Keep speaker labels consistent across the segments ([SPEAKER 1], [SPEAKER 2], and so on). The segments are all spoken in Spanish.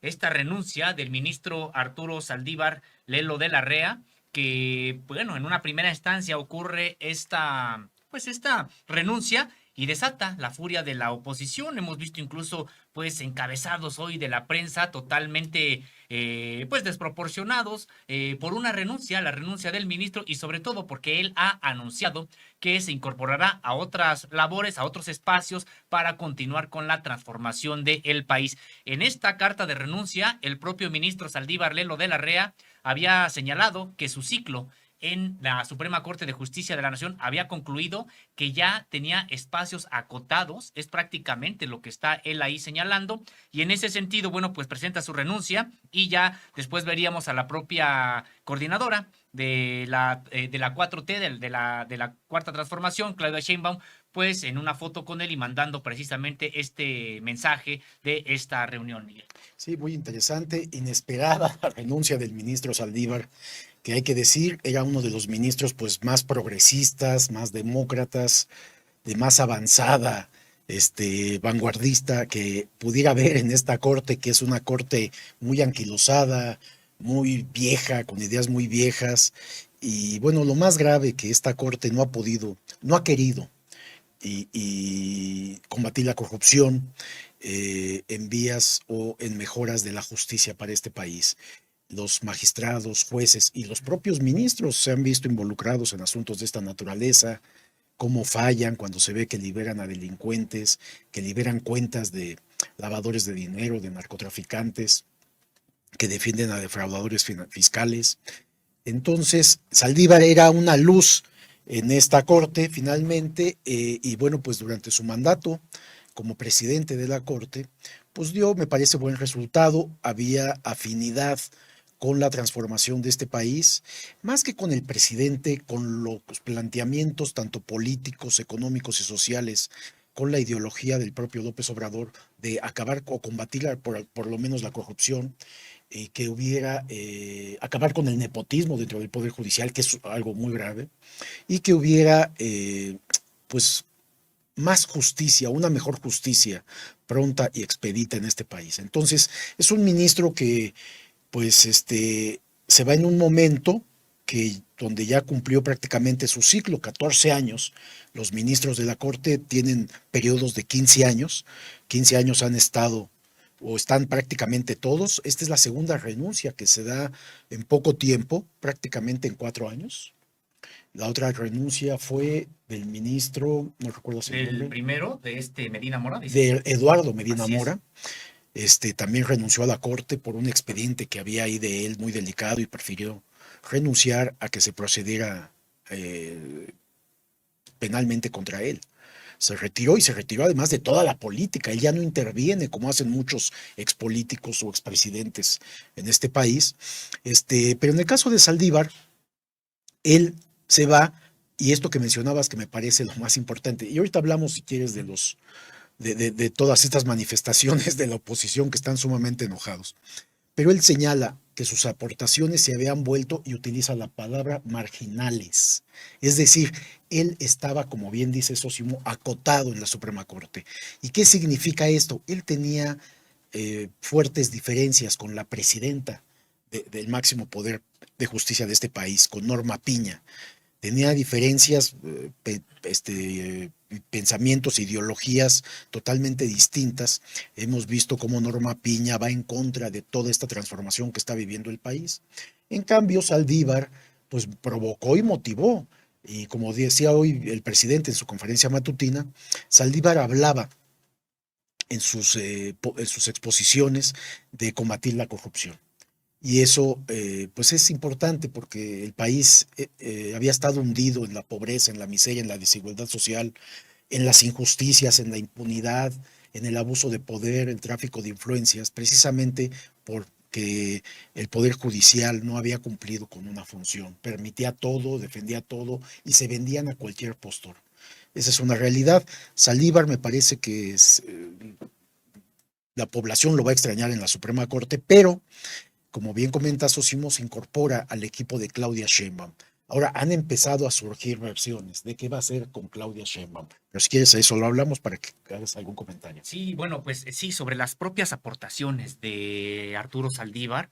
[SPEAKER 1] esta renuncia del ministro Arturo Saldívar Lelo de la Rea, que, bueno, en una primera instancia ocurre esta renuncia y desata la furia de la oposición. Hemos visto incluso, pues, encabezados hoy de la prensa totalmente, pues, desproporcionados por una renuncia, la renuncia del ministro, y sobre todo porque él ha anunciado que se incorporará a otras labores, a otros espacios para continuar con la transformación del país. En esta carta de renuncia, el propio ministro Saldívar Lelo de la Rea había señalado que su ciclo en la Suprema Corte de Justicia de la Nación había concluido, que ya tenía espacios acotados, es prácticamente lo que está él ahí señalando, y en ese sentido, bueno, pues presenta su renuncia y ya después veríamos a la propia coordinadora de la 4T, de la Cuarta Transformación, Claudia Sheinbaum, pues en una foto con él y mandando precisamente este mensaje de esta reunión, Miguel.
[SPEAKER 2] Sí, muy interesante, inesperada la renuncia del ministro Saldívar, que hay que decir, era uno de los ministros pues más progresistas, más demócratas, de más avanzada, vanguardista que pudiera haber en esta corte, que es una corte muy anquilosada, muy vieja, con ideas muy viejas. Y bueno, lo más grave que esta corte no ha podido, no ha querido y combatir la corrupción en vías o en mejoras de la justicia para este país. Los magistrados, jueces y los propios ministros se han visto involucrados en asuntos de esta naturaleza, cómo fallan cuando se ve que liberan a delincuentes, que liberan cuentas de lavadores de dinero, de narcotraficantes, que defienden a defraudadores fiscales. Entonces, Saldívar era una luz en esta corte finalmente, y bueno, pues durante su mandato como presidente de la corte, pues dio, me parece, buen resultado, había afinidad con la transformación de este país, más que con el presidente, con los planteamientos tanto políticos, económicos y sociales, con la ideología del propio López Obrador de acabar o combatir por lo menos la corrupción, que hubiera, acabar con el nepotismo dentro del Poder Judicial, que es algo muy grave, y que hubiera, pues, más justicia, una mejor justicia pronta y expedita en este país. Entonces, es un ministro que, pues, se va en un momento donde ya cumplió prácticamente su ciclo, 14 años. Los ministros de la Corte tienen periodos de 15 años han estado o están prácticamente todos. Esta es la segunda renuncia que se da en poco tiempo, prácticamente en 4 años. La otra renuncia fue del ministro, no recuerdo su
[SPEAKER 1] Del
[SPEAKER 2] nombre,
[SPEAKER 1] primero, de este Medina Mora, dices.
[SPEAKER 2] de Eduardo Medina
[SPEAKER 1] Así es.
[SPEAKER 2] Mora. También renunció a la corte por un expediente que había ahí de él muy delicado y prefirió renunciar a que se procediera penalmente contra él. Se retiró y se retiró además de toda la política. Él ya no interviene como hacen muchos expolíticos o expresidentes en este país. Pero en el caso de Saldívar, él se va, y esto que mencionabas que me parece lo más importante, y ahorita hablamos si quieres de todas estas manifestaciones de la oposición que están sumamente enojados, pero él señala que sus aportaciones se habían vuelto, y utiliza la palabra marginales. Es decir, él estaba, como bien dice Sosimo, acotado en la Suprema Corte. ¿Y qué significa esto? Él tenía fuertes diferencias con la presidenta del máximo poder de justicia de este país, con Norma Piña. Tenía diferencias, pensamientos, ideologías totalmente distintas. Hemos visto cómo Norma Piña va en contra de toda esta transformación que está viviendo el país. En cambio, Saldívar, pues provocó y motivó. Y como decía hoy el presidente en su conferencia matutina, Saldívar hablaba en sus exposiciones de combatir la corrupción. Y eso, pues es importante porque el país había estado hundido en la pobreza, en la miseria, en la desigualdad social, en las injusticias, en la impunidad, en el abuso de poder, el tráfico de influencias, precisamente porque el Poder Judicial no había cumplido con una función. Permitía todo, defendía todo y se vendían a cualquier postor. Esa es una realidad. Saldívar me parece que la población lo va a extrañar en la Suprema Corte, pero como bien comenta Sosimo, se incorpora al equipo de Claudia Sheinbaum. Ahora han empezado a surgir versiones de qué va a hacer con Claudia Sheinbaum. Pero si quieres, eso lo hablamos para que hagas algún comentario.
[SPEAKER 1] Sí, bueno, pues sí, sobre las propias aportaciones de Arturo Saldívar,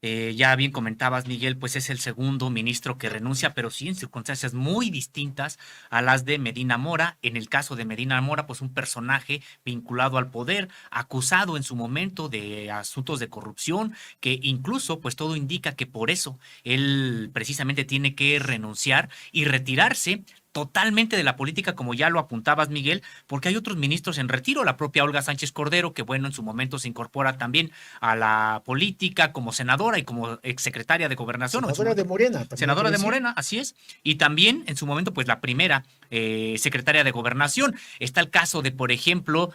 [SPEAKER 1] ya bien comentabas, Miguel, pues es el segundo ministro que renuncia, pero sí en circunstancias muy distintas a las de Medina Mora. En el caso de Medina Mora, pues un personaje vinculado al poder, acusado en su momento de asuntos de corrupción, que incluso, pues todo indica que por eso él precisamente tiene que renunciar y retirarse totalmente de la política, como ya lo apuntabas, Miguel, porque hay otros ministros en retiro, la propia Olga Sánchez Cordero, que bueno, en su momento se incorpora también a la política como senadora y como exsecretaria de Gobernación, o en su
[SPEAKER 2] Senadora de
[SPEAKER 1] momento
[SPEAKER 2] Morena, también hay que
[SPEAKER 1] senadora de
[SPEAKER 2] decir.
[SPEAKER 1] Morena, así es, y también en su momento, pues la primera secretaria de Gobernación. Está el caso de, por ejemplo,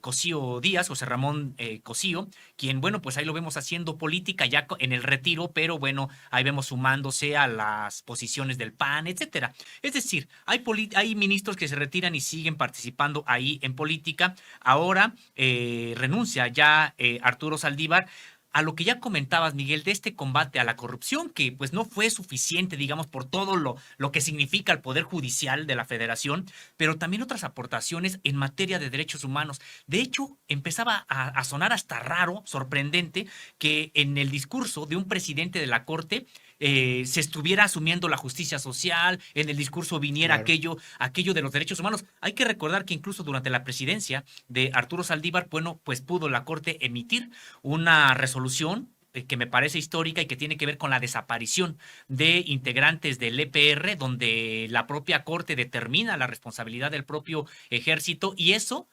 [SPEAKER 1] Cosío Díaz, José Ramón Cosío, quien, bueno, pues ahí lo vemos haciendo política ya en el retiro, pero bueno, ahí vemos sumándose a las posiciones del PAN, etcétera. Es decir, hay ministros que se retiran y siguen participando ahí en política. Ahora renuncia ya Arturo Saldívar a lo que ya comentabas, Miguel, de este combate a la corrupción, que pues no fue suficiente, digamos, por todo lo que significa el Poder Judicial de la Federación, pero también otras aportaciones en materia de derechos humanos. De hecho, empezaba a sonar hasta raro, sorprendente, que en el discurso de un presidente de la Corte se estuviera asumiendo la justicia social, en el discurso viniera
[SPEAKER 2] Claro.
[SPEAKER 1] aquello de los derechos humanos. Hay que recordar que incluso durante la presidencia de Arturo Saldívar, bueno, pues pudo la Corte emitir una resolución que me parece histórica y que tiene que ver con la desaparición de integrantes del EPR, donde la propia Corte determina la responsabilidad del propio ejército y eso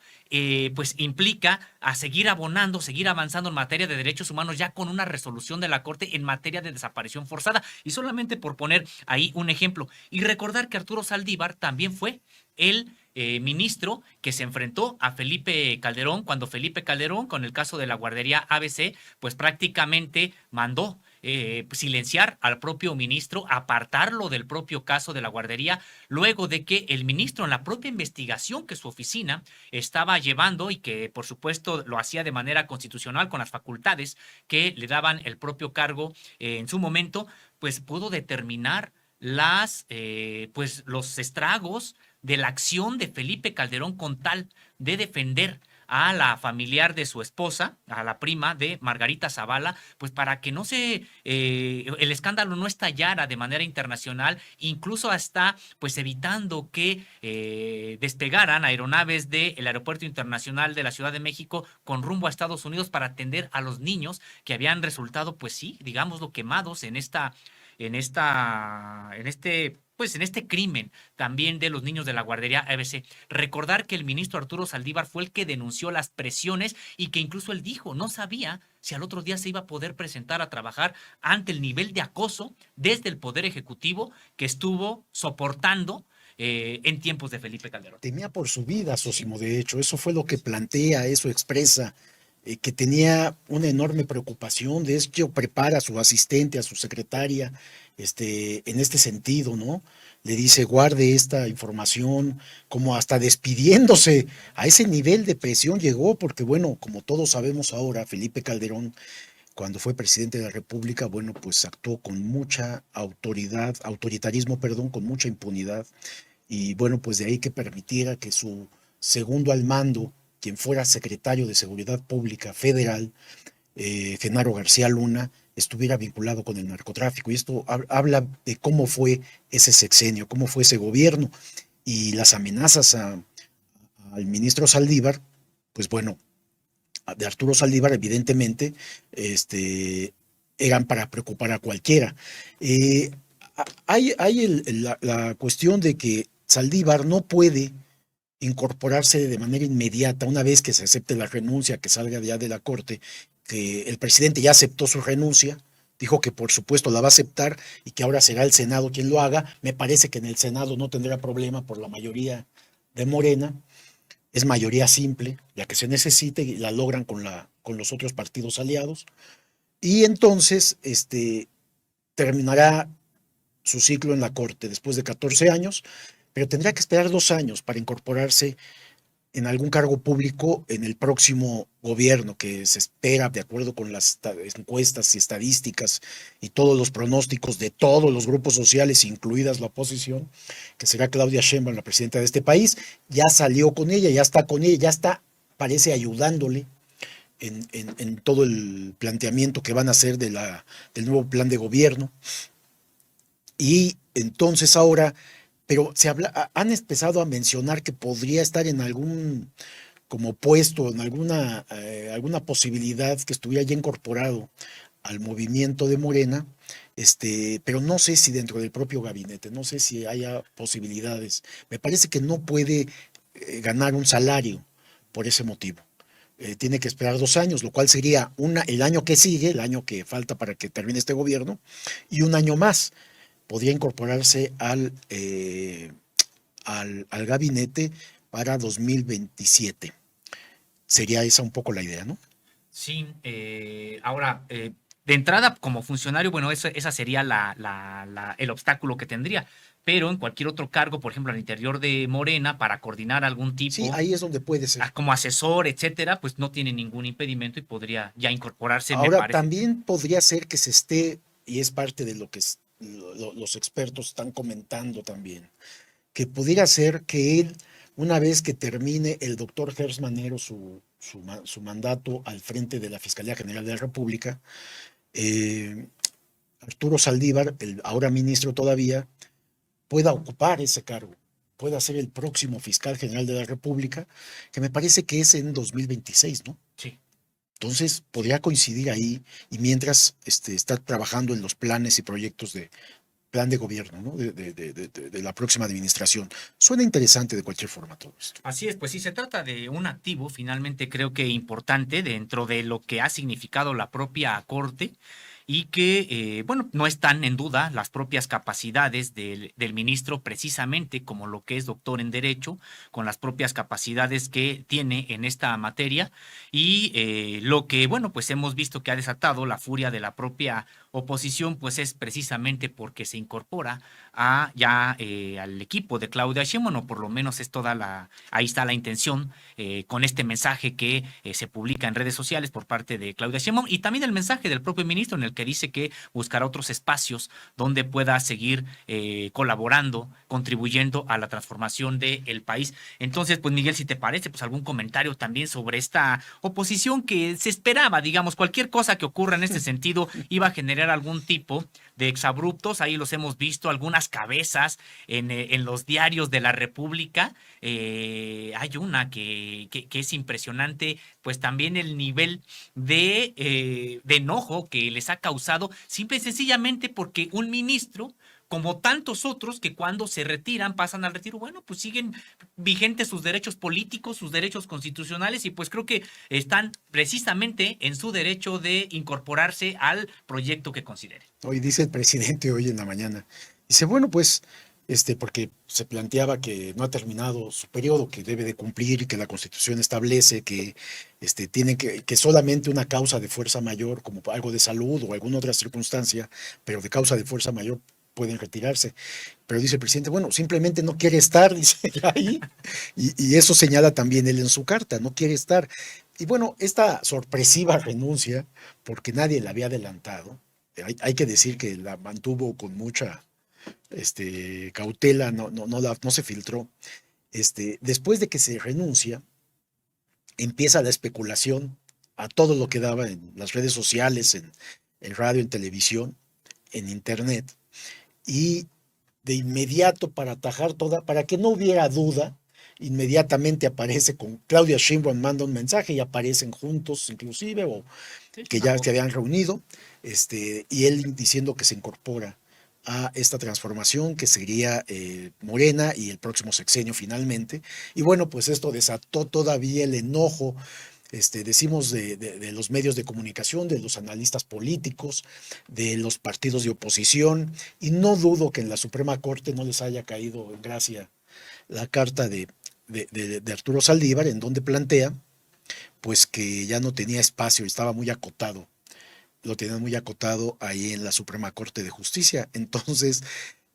[SPEAKER 1] pues implica a seguir abonando, seguir avanzando en materia de derechos humanos ya con una resolución de la Corte en materia de desaparición forzada. Y solamente por poner ahí un ejemplo y recordar que Arturo Saldívar también fue el ministro que se enfrentó a Felipe Calderón, cuando Felipe Calderón, con el caso de la guardería ABC, pues prácticamente mandó silenciar al propio ministro, apartarlo del propio caso de la guardería, luego de que el ministro en la propia investigación que su oficina estaba llevando y que por supuesto lo hacía de manera constitucional con las facultades que le daban el propio cargo en su momento, pues pudo determinar pues los estragos de la acción de Felipe Calderón con tal de defender a la familiar de su esposa, a la prima de Margarita Zavala, pues para que no el escándalo no estallara de manera internacional, incluso hasta pues evitando que despegaran aeronaves del Aeropuerto Internacional de la Ciudad de México con rumbo a Estados Unidos para atender a los niños que habían resultado, pues sí, digámoslo, quemados en este crimen también de los niños de la guardería ABC. Recordar que el ministro Arturo Saldívar fue el que denunció las presiones y que incluso él dijo, no sabía si al otro día se iba a poder presentar a trabajar ante el nivel de acoso desde el Poder Ejecutivo que estuvo soportando en tiempos de Felipe Calderón.
[SPEAKER 2] Temía por su vida,
[SPEAKER 1] Sí,
[SPEAKER 2] Sosimo, de hecho, eso fue lo que plantea, eso expresa, que tenía una enorme preocupación, de hecho prepara a su asistente, a su secretaria, en este sentido, ¿no? Le dice, guarde esta información, como hasta despidiéndose, a ese nivel de presión llegó, porque bueno, como todos sabemos ahora, Felipe Calderón, cuando fue presidente de la República, bueno, pues actuó con mucha autoritarismo, perdón, con mucha impunidad y bueno, pues de ahí que permitiera que su segundo al mando, quien fuera secretario de Seguridad Pública Federal, Genaro García Luna, estuviera vinculado con el narcotráfico. Y esto habla de cómo fue ese sexenio, cómo fue ese gobierno y las amenazas al ministro Saldívar, pues bueno, de Arturo Saldívar, evidentemente, eran para preocupar a cualquiera. Eh, hay la cuestión de que Saldívar no puede incorporarse de manera inmediata una vez que se acepte la renuncia, que salga ya de la corte, que el presidente ya aceptó su renuncia, dijo que por supuesto la va a aceptar y que ahora será el Senado quien lo haga. Me parece que en el Senado no tendrá problema por la mayoría de Morena, es mayoría simple, la que se necesite y la logran con los otros partidos aliados. Y entonces terminará su ciclo en la Corte después de 14 años, pero tendrá que esperar 2 años para incorporarse en algún cargo público en el próximo gobierno, que se espera, de acuerdo con las encuestas y estadísticas y todos los pronósticos de todos los grupos sociales, incluidas la oposición, que será Claudia Sheinbaum la presidenta de este país. Ya salió con ella, ya está con ella, ya está, parece ayudándole en todo el planteamiento que van a hacer del nuevo plan de gobierno. Y entonces ahora, pero han empezado a mencionar que podría estar en algún como puesto, en alguna posibilidad que estuviera ya incorporado al movimiento de Morena, pero no sé si dentro del propio gabinete, no sé si haya posibilidades. Me parece que no puede ganar un salario por ese motivo. Tiene que esperar 2 años, lo cual sería el año que sigue, el año que falta para que termine este gobierno, y un año más. Podría incorporarse al gabinete para 2027. Sería esa un poco la idea, ¿no?
[SPEAKER 1] Sí, ahora, de entrada, como funcionario, bueno, esa sería el obstáculo que tendría. Pero en cualquier otro cargo, por ejemplo, al interior de Morena, para coordinar algún
[SPEAKER 2] Sí,
[SPEAKER 1] tipo,
[SPEAKER 2] ahí es donde puede ser.
[SPEAKER 1] como asesor, etcétera, pues no tiene ningún impedimento y podría ya incorporarse, me
[SPEAKER 2] Ahora,
[SPEAKER 1] parece.
[SPEAKER 2] también podría ser que se esté, y es parte de lo que los expertos están comentando también, que pudiera ser que él, una vez que termine el doctor Gers Manero su mandato al frente de la Fiscalía General de la República, eh, Arturo Saldívar, el ahora ministro todavía, pueda ocupar ese cargo, pueda ser el próximo fiscal general de la República, que me parece que es en 2026, ¿no?
[SPEAKER 1] Sí.
[SPEAKER 2] Entonces, podría coincidir ahí y mientras está trabajando en los planes y proyectos de plan de gobierno, ¿no? De la próxima administración. Suena interesante de cualquier forma todo esto.
[SPEAKER 1] Así es, pues sí, se trata de un activo finalmente creo que importante dentro de lo que ha significado la propia Corte y que, bueno, no están en duda las propias capacidades del ministro precisamente como lo que es doctor en Derecho, con las propias capacidades que tiene en esta materia y lo que, bueno, pues hemos visto que ha desatado la furia de la propia oposición, pues es precisamente porque se incorpora al equipo de Claudia Sheinbaum, o por lo menos es ahí está la intención con este mensaje que se publica en redes sociales por parte de Claudia Sheinbaum y también el mensaje del propio ministro en el que dice que buscará otros espacios donde pueda seguir colaborando, contribuyendo a la transformación del país. Entonces, pues Miguel, si te parece, pues algún comentario también sobre esta oposición que se esperaba, digamos, cualquier cosa que ocurra en este sentido iba a generar algún tipo de exabruptos, ahí los hemos visto, algunas cabezas en los diarios de la República. Hay una que es impresionante, pues también el nivel de enojo que les ha causado, simple y sencillamente porque un ministro como tantos otros que cuando se retiran, pasan al retiro, bueno, pues siguen vigentes sus derechos políticos, sus derechos constitucionales y pues creo que están precisamente en su derecho de incorporarse al proyecto que consideren.
[SPEAKER 2] Hoy dice el presidente hoy en la mañana. Dice, bueno, pues, porque se planteaba que no ha terminado su periodo, que debe de cumplir y que la Constitución establece que tiene que solamente una causa de fuerza mayor, como algo de salud o alguna otra circunstancia, pero de causa de fuerza mayor pueden retirarse. Pero dice el presidente, bueno, simplemente no quiere estar, dice ahí, y eso señala también él en su carta, no quiere estar. Y bueno, esta sorpresiva renuncia, porque nadie la había adelantado, hay que decir que la mantuvo con mucha cautela, no se filtró. Después de que se renuncia, empieza la especulación a todo lo que daba en las redes sociales, en radio, en televisión, en internet, y de inmediato para atajar para que no hubiera duda, inmediatamente aparece con Claudia Sheinbaum, manda un mensaje y aparecen juntos inclusive, o
[SPEAKER 1] Sí,
[SPEAKER 2] que ya se habían reunido, y él diciendo que se incorpora a esta transformación que sería Morena y el próximo sexenio finalmente. Y bueno, pues esto desató todavía el enojo, decimos, de los medios de comunicación, de los analistas políticos, de los partidos de oposición, y no dudo que en la Suprema Corte no les haya caído en gracia la carta de Arturo Saldívar, en donde plantea pues que ya no tenía espacio, estaba muy acotado, lo tenían muy acotado ahí en la Suprema Corte de Justicia. Entonces,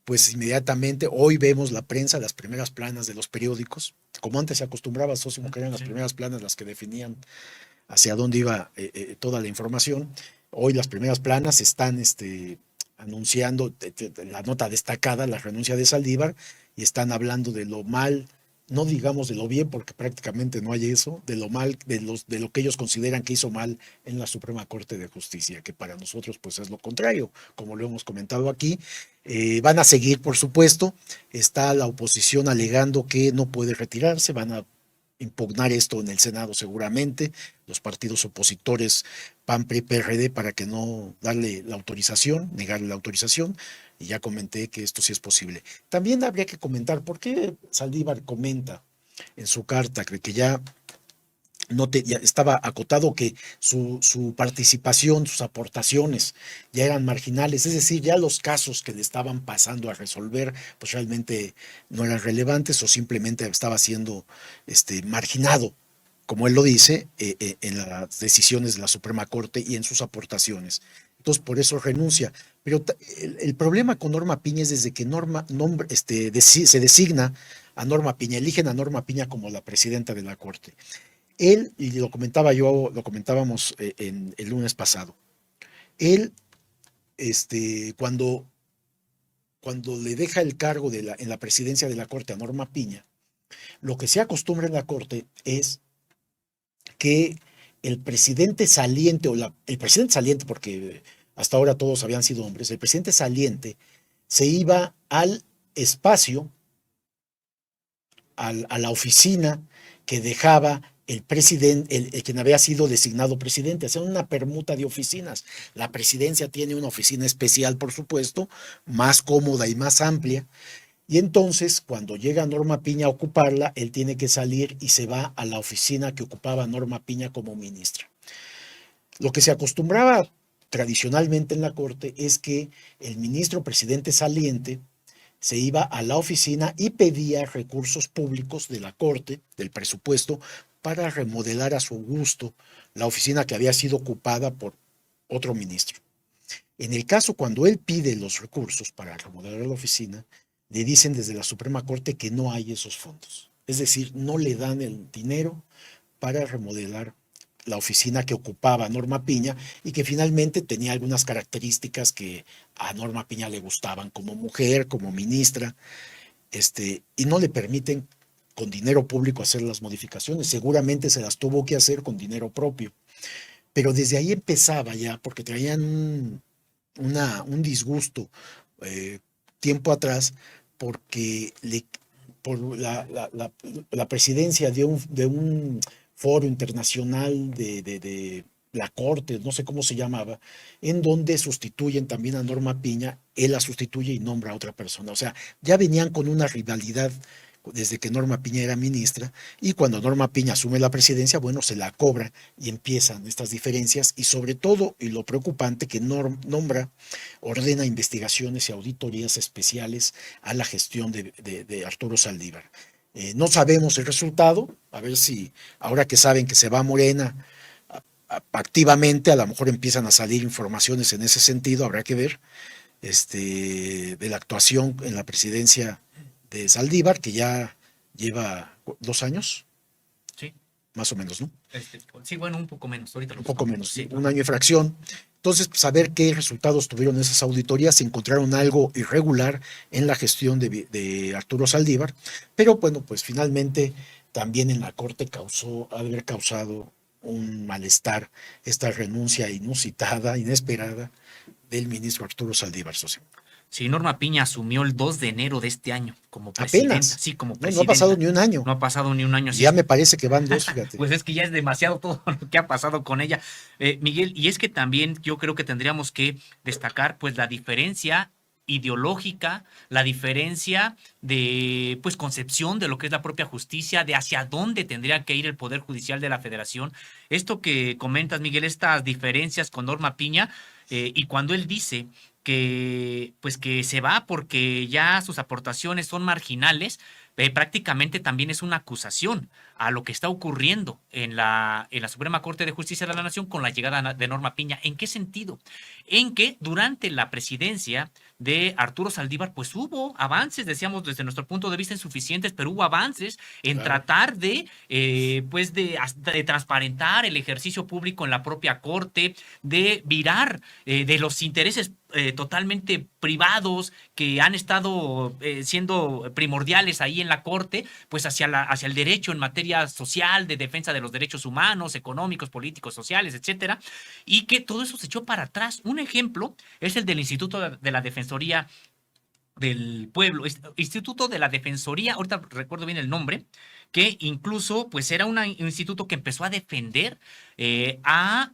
[SPEAKER 2] pues inmediatamente hoy vemos la prensa, las primeras planas de los periódicos, como antes se acostumbraba, Sósimo, que eran las
[SPEAKER 1] Sí.
[SPEAKER 2] primeras planas las que definían hacia dónde iba toda la información. Hoy las primeras planas están anunciando la nota destacada, la renuncia de Saldívar, y están hablando de lo mal, no digamos de lo bien, porque prácticamente no hay eso, de lo mal, de lo que ellos consideran que hizo mal en la Suprema Corte de Justicia, que para nosotros pues es lo contrario, como lo hemos comentado aquí. Van a seguir, por supuesto, está la oposición alegando que no puede retirarse, van a impugnar esto en el Senado seguramente, los partidos opositores PAN, PRI, PRD, para que no darle la autorización, negarle la autorización, y ya comenté que esto sí es posible. También habría que comentar por qué Saldívar comenta en su carta que ya no ya estaba acotado que su participación, sus aportaciones ya eran marginales, es decir, ya los casos que le estaban pasando a resolver, pues realmente no eran relevantes o simplemente estaba siendo marginado, como él lo dice, en las decisiones de la Suprema Corte y en sus aportaciones. Entonces, por eso renuncia. Pero el problema con Norma Piña es desde que se designa a Norma Piña, eligen a Norma Piña como la presidenta de la Corte. Él, y lo comentaba yo, lo comentábamos en el lunes pasado, él, cuando le deja el cargo en la presidencia de la Corte a Norma Piña, lo que se acostumbra en la Corte es que el presidente saliente, el presidente saliente, porque hasta ahora todos habían sido hombres, el presidente saliente se iba al espacio, a la oficina que dejaba el presidente, quien había sido designado presidente, hacían una permuta de oficinas. La presidencia tiene una oficina especial, por supuesto, más cómoda y más amplia, y entonces cuando llega Norma Piña a ocuparla, él tiene que salir y se va a la oficina que ocupaba Norma Piña como ministra. Lo que se acostumbraba tradicionalmente en la Corte es que el ministro presidente saliente se iba a la oficina y pedía recursos públicos de la Corte, del presupuesto, para remodelar a su gusto la oficina que había sido ocupada por otro ministro. En el caso cuando él pide los recursos para remodelar la oficina, le dicen desde la Suprema Corte que no hay esos fondos. Es decir, no le dan el dinero para remodelar la oficina que ocupaba Norma Piña y que finalmente tenía algunas características que a Norma Piña le gustaban como mujer, como ministra, y no le permiten con dinero público hacer las modificaciones. Seguramente se las tuvo que hacer con dinero propio. Pero desde ahí empezaba ya, porque traían un disgusto tiempo atrás, porque por la presidencia de un foro internacional de la Corte, no sé cómo se llamaba, en donde sustituyen también a Norma Piña, él la sustituye y nombra a otra persona. O sea, ya venían con una rivalidad desde que Norma Piña era ministra, y cuando Norma Piña asume la presidencia, bueno, se la cobra y empiezan estas diferencias, y sobre todo, y lo preocupante, que ordena investigaciones y auditorías especiales a la gestión de Arturo Saldívar. No sabemos el resultado, a ver si ahora que saben que se va a Morena activamente, a lo mejor empiezan a salir informaciones en ese sentido, habrá que ver, de la actuación en la presidencia de Saldívar, que ya lleva 2 años,
[SPEAKER 1] Sí.
[SPEAKER 2] más o menos, ¿no?
[SPEAKER 1] Sí, bueno, un poco menos. Ahorita lo
[SPEAKER 2] Un poco
[SPEAKER 1] buscamos.
[SPEAKER 2] menos,
[SPEAKER 1] Sí.
[SPEAKER 2] 1 año y fracción. Entonces, saber qué resultados tuvieron esas auditorías, si encontraron algo irregular en la gestión de Arturo Saldívar, pero bueno, pues finalmente también en la Corte haber causado un malestar esta renuncia inusitada, inesperada del ministro Arturo Saldívar Sosimo.
[SPEAKER 1] Sí, Norma Piña asumió el 2 de enero de este año como presidenta.
[SPEAKER 2] Apenas,
[SPEAKER 1] Sí, como
[SPEAKER 2] no ha pasado
[SPEAKER 1] presidenta.
[SPEAKER 2] ni un año.
[SPEAKER 1] No ha pasado ni un año.
[SPEAKER 2] Y
[SPEAKER 1] Así
[SPEAKER 2] ya
[SPEAKER 1] es.
[SPEAKER 2] me parece que van 2, fíjate.
[SPEAKER 1] Pues es que ya es demasiado todo lo que ha pasado con ella. Miguel, y es que también yo creo que tendríamos que destacar pues la diferencia ideológica, la diferencia de pues concepción de lo que es la propia justicia, de hacia dónde tendría que ir el Poder Judicial de la Federación. Esto que comentas, Miguel, estas diferencias con Norma Piña, y cuando él dice que pues que se va porque ya sus aportaciones son marginales, prácticamente también es una acusación a lo que está ocurriendo en la Suprema Corte de Justicia de la Nación con la llegada de Norma Piña. ¿En qué sentido? En que durante la presidencia de Arturo Saldívar, pues hubo avances, decíamos desde nuestro punto de vista insuficientes, pero hubo avances en
[SPEAKER 2] Claro.
[SPEAKER 1] tratar de transparentar el ejercicio público en la propia Corte, de virar de los intereses totalmente privados que han estado siendo primordiales ahí en la Corte, pues hacia el derecho en materia social, de defensa de los derechos humanos, económicos, políticos, sociales, etcétera, y que todo eso se echó para atrás. Un ejemplo es el del Instituto de la Defensoría del Pueblo, Instituto de la Defensoría, ahorita recuerdo bien el nombre, que incluso pues era un instituto que empezó a defender a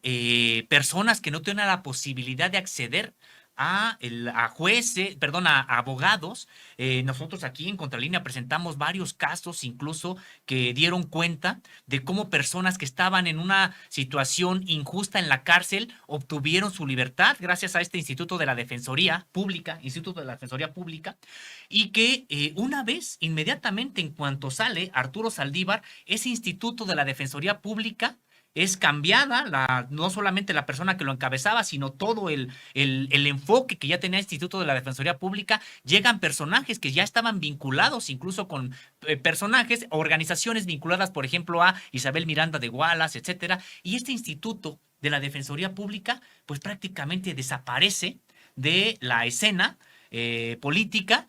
[SPEAKER 1] personas que no tenían la posibilidad de acceder a jueces, perdón, a abogados. Nosotros aquí en Contralínea presentamos varios casos incluso que dieron cuenta de cómo personas que estaban en una situación injusta en la cárcel obtuvieron su libertad gracias a este Instituto de la Defensoría Pública, Instituto de la Defensoría Pública, y que una vez, inmediatamente en cuanto sale Arturo Saldívar, ese Instituto de la Defensoría Pública es cambiada, no solamente la persona que lo encabezaba, sino todo el enfoque que ya tenía el Instituto de la Defensoría Pública. Llegan personajes que ya estaban vinculados incluso con personajes, organizaciones vinculadas, por ejemplo, a Isabel Miranda de Wallace, etcétera. Y este Instituto de la Defensoría Pública, pues prácticamente desaparece de la escena política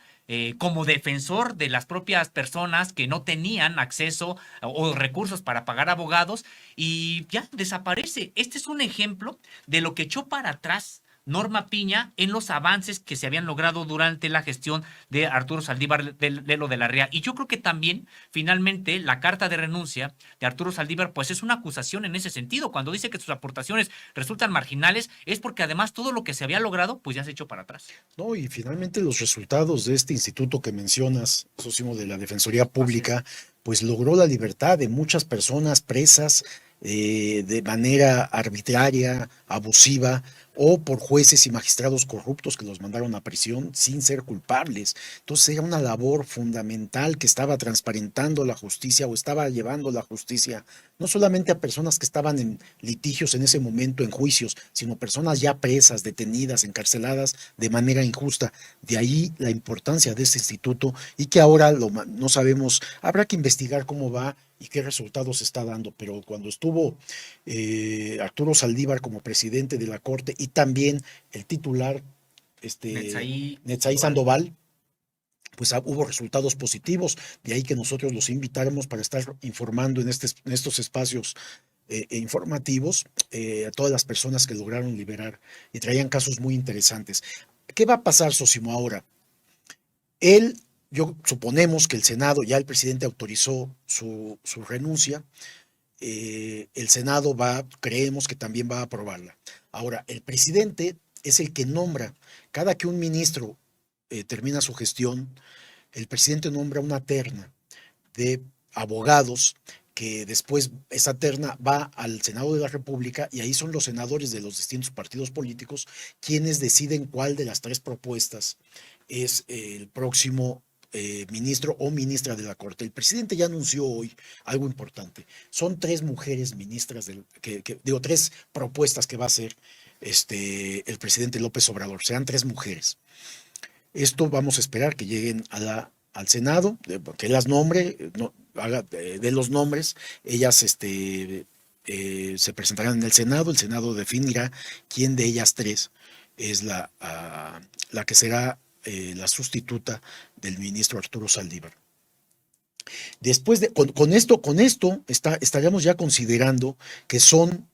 [SPEAKER 1] como defensor de las propias personas que no tenían acceso o recursos para pagar abogados y ya desaparece. Este es un ejemplo de lo que echó para atrás Norma Piña en los avances que se habían logrado durante la gestión de Arturo Saldívar Lelo de la Rea. Y yo creo que también, finalmente, la carta de renuncia de Arturo Saldívar, pues es una acusación en ese sentido. Cuando dice que sus aportaciones resultan marginales, es porque además todo lo que se había logrado, pues ya se echó para atrás.
[SPEAKER 2] No, y finalmente los resultados de este instituto que mencionas, Sosimo, de la Defensoría Pública, pues logró la libertad de muchas personas presas de manera arbitraria, abusiva, o por jueces y magistrados corruptos que los mandaron a prisión sin ser culpables. Entonces era una labor fundamental que estaba transparentando la justicia o estaba llevando la justicia no solamente a personas que estaban en litigios en ese momento, en juicios, sino personas ya presas, detenidas, encarceladas de manera injusta. De ahí la importancia de este instituto y que ahora no sabemos, habrá que investigar cómo va y qué resultados está dando, pero cuando estuvo Arturo Saldívar como presidente de la Corte y también el titular,
[SPEAKER 1] Netzaí
[SPEAKER 2] Netzaí
[SPEAKER 1] Sandoval.
[SPEAKER 2] Sandoval, pues hubo resultados positivos, de ahí que nosotros los invitáramos para estar informando en estos espacios informativos a todas las personas que lograron liberar y traían casos muy interesantes. ¿Qué va a pasar, Sosimo, ahora? Yo suponemos que el Senado, ya el presidente autorizó su renuncia, el Senado creemos que también va a aprobarla. Ahora, el presidente es el que nombra, cada que un ministro termina su gestión, el presidente nombra una terna de abogados que después esa terna va al Senado de la República y ahí son los senadores de los distintos partidos políticos quienes deciden cuál de las tres propuestas es el próximo ministro o ministra de la Corte. El presidente ya anunció hoy algo importante. Son tres mujeres ministras, tres propuestas que va a hacer el presidente López Obrador. Serán tres mujeres. Esto vamos a esperar que lleguen al Senado, que él las nombre, de los nombres, ellas se presentarán en el Senado definirá quién de ellas tres es la que será la sustituta del ministro Arturo Saldívar. Después con esto estaríamos ya considerando que son,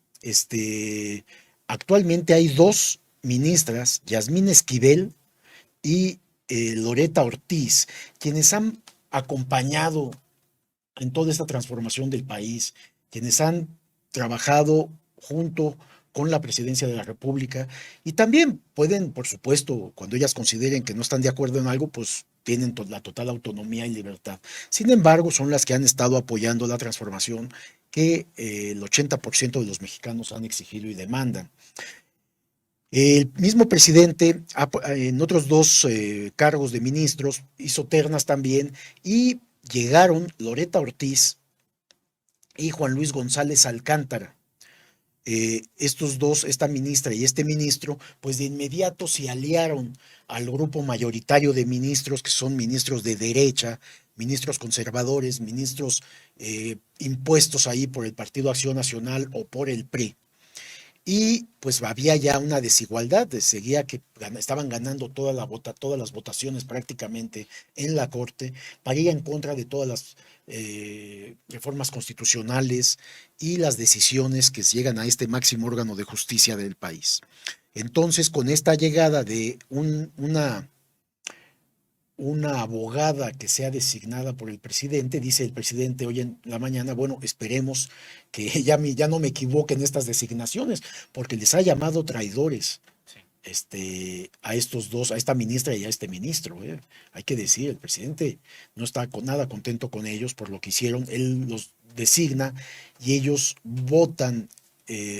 [SPEAKER 2] actualmente hay dos ministras, Yasmín Esquivel y Loreta Ortiz, quienes han acompañado en toda esta transformación del país, quienes han trabajado junto con la presidencia de la República y también pueden, por supuesto, cuando ellas consideren que no están de acuerdo en algo, pues tienen la total autonomía y libertad. Sin embargo, son las que han estado apoyando la transformación que el 80% de los mexicanos han exigido y demandan. El mismo presidente, en otros dos cargos de ministros, hizo ternas también y llegaron Loreta Ortiz y Juan Luis González Alcántara. estos dos, esta ministra y este ministro, pues de inmediato se aliaron al grupo mayoritario de ministros que son ministros de derecha, ministros conservadores, ministros impuestos ahí por el Partido Acción Nacional o por el PRI. Y pues había ya una desigualdad, seguía que estaban ganando todas las votaciones prácticamente en la Corte para ir en contra de todas las reformas constitucionales y las decisiones que llegan a este máximo órgano de justicia del país. Entonces, con esta llegada de una abogada que sea designada por el presidente, dice el presidente hoy en la mañana, bueno, esperemos que ya no me equivoque en estas designaciones, porque les ha llamado traidores a estos dos, a esta ministra y a este ministro. Hay que decir, el presidente no está nada contento con ellos por lo que hicieron, él los designa y ellos votan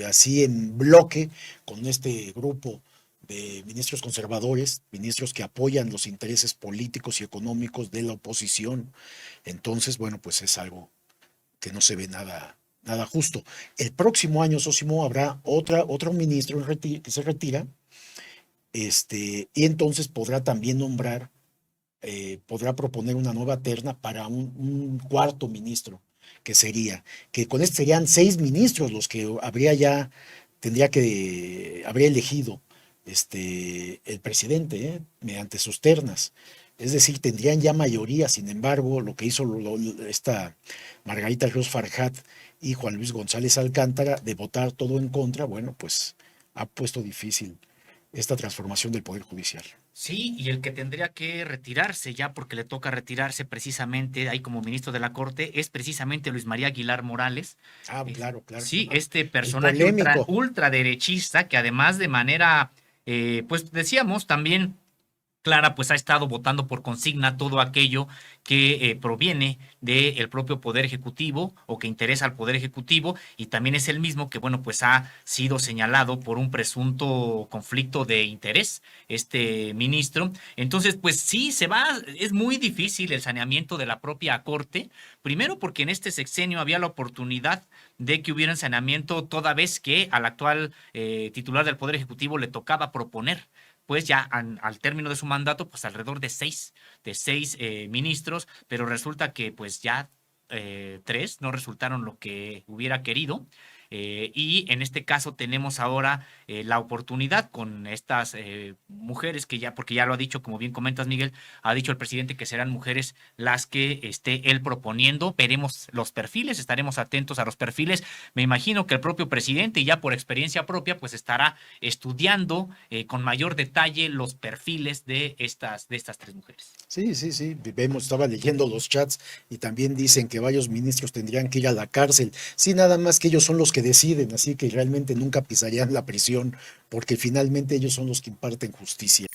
[SPEAKER 2] así en bloque con este grupo de ministros conservadores, ministros que apoyan los intereses políticos y económicos de la oposición. Entonces, bueno, pues es algo que no se ve nada justo. El próximo año, Sósimo, habrá otro ministro que se retira, y entonces podrá también nombrar, podrá proponer una nueva terna para un cuarto ministro, que con este serían 6 ministros los que habría elegido el presidente, mediante sus ternas. Es decir, tendrían ya mayoría. Sin embargo, lo que hizo esta Margarita Ríos Farjat y Juan Luis González Alcántara de votar todo en contra, bueno, pues ha puesto difícil esta transformación del Poder Judicial.
[SPEAKER 1] Sí, y el que tendría que retirarse ya, porque le toca retirarse precisamente ahí como ministro de la Corte, es precisamente Luis María Aguilar Morales.
[SPEAKER 2] Claro.
[SPEAKER 1] Sí, este personaje ultraderechista que además de manera, pues decíamos también clara, pues ha estado votando por consigna todo aquello que proviene del propio Poder Ejecutivo o que interesa al Poder Ejecutivo, y también es el mismo que, bueno, pues ha sido señalado por un presunto conflicto de interés, este ministro. Entonces, pues sí, es muy difícil el saneamiento de la propia Corte, primero porque en este sexenio había la oportunidad de que hubiera un saneamiento toda vez que al actual titular del Poder Ejecutivo le tocaba proponer pues ya al término de su mandato, pues alrededor de seis ministros, pero resulta que pues ya 3 no resultaron lo que hubiera querido. Y en este caso tenemos ahora la oportunidad con estas mujeres que ya, porque ya lo ha dicho, como bien comentas, Miguel, ha dicho el presidente que serán mujeres las que esté él proponiendo. Veremos los perfiles, estaremos atentos a los perfiles. Me imagino que el propio presidente, y ya por experiencia propia, pues estará estudiando con mayor detalle los perfiles de estas 3 mujeres.
[SPEAKER 2] Sí. Estaba leyendo los chats y también dicen que varios ministros tendrían que ir a la cárcel. Sí, nada más que ellos son los que deciden, así que realmente nunca pisarían la prisión, porque finalmente ellos son los que imparten justicia.